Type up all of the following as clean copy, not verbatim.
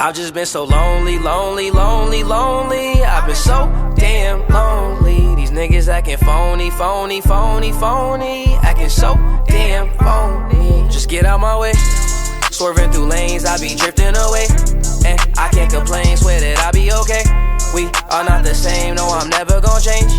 I've just been so lonely, lonely, lonely, lonely. I've been so damn lonely. These niggas acting phony, phony, phony, phony. Acting so damn phony. Just get out my way. Swerving through lanes, I be drifting away. And I can't complain, swear that I be okay. We are not the same, no, I'm never gonna change.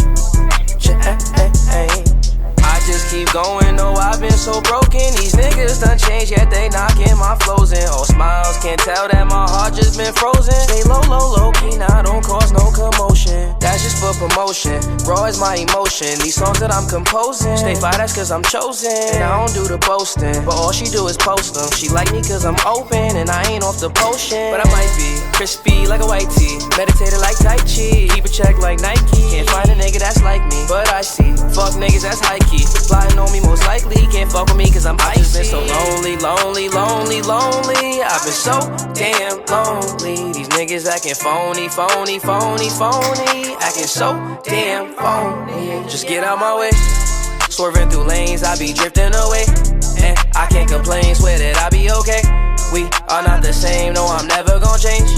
I just keep going, no, I've been so broken. These niggas done changed, yet they knocking my flows in. All smiles, can't tell that my heart just been frozen. Stay low, low, low key, now don't cause no commotion. That's just for promotion, raw is my emotion. These songs that I'm composing, stay fly, that's cause I'm chosen. And I don't do the boasting, but all she do is post them. She like me cause I'm open, and I ain't off the potion. But I might be crispy like a white tee, meditated like Tai Chi, keep a check like Nike. Can't find a nigga that's like me, but I see fuck niggas that's high key. Plotting on me most likely, can't fuck with me cause I'm icy. I've just been so lonely, lonely, lonely, lonely. I've been so damn lonely. These niggas acting phony, phony, phony, phony. Acting so damn phony. Just get out my way. Swerving through lanes, I be drifting away. And I can't complain, swear that I be okay. We are not the same, no, I'm never gonna change.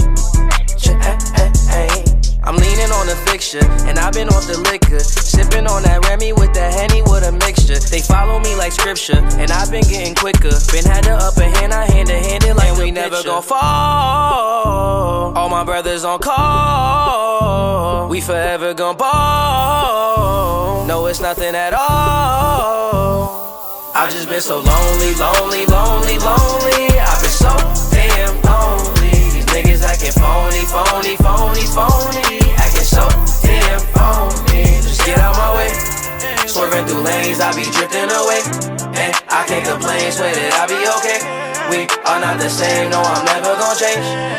I'm leaning on the fixture, and I've been off the liquor. Sipping on that Remy with that Henny with a mixture. They follow me like scripture, and I've been getting quicker. Been had the upper hand, I hand-to-hand it like and we never gon' fall. All my brothers on call. We forever gon' ball. No, it's nothing at all. I've just been so lonely, lonely, lonely, lonely. I've been so damn lonely. These niggas acting phony, phony, phony, phony. Acting so damn phony. Just get out my way. Swerving through lanes, I be drifting away. And I can't complain, swear that I be okay. We are not the same, no, I'm never gonna change.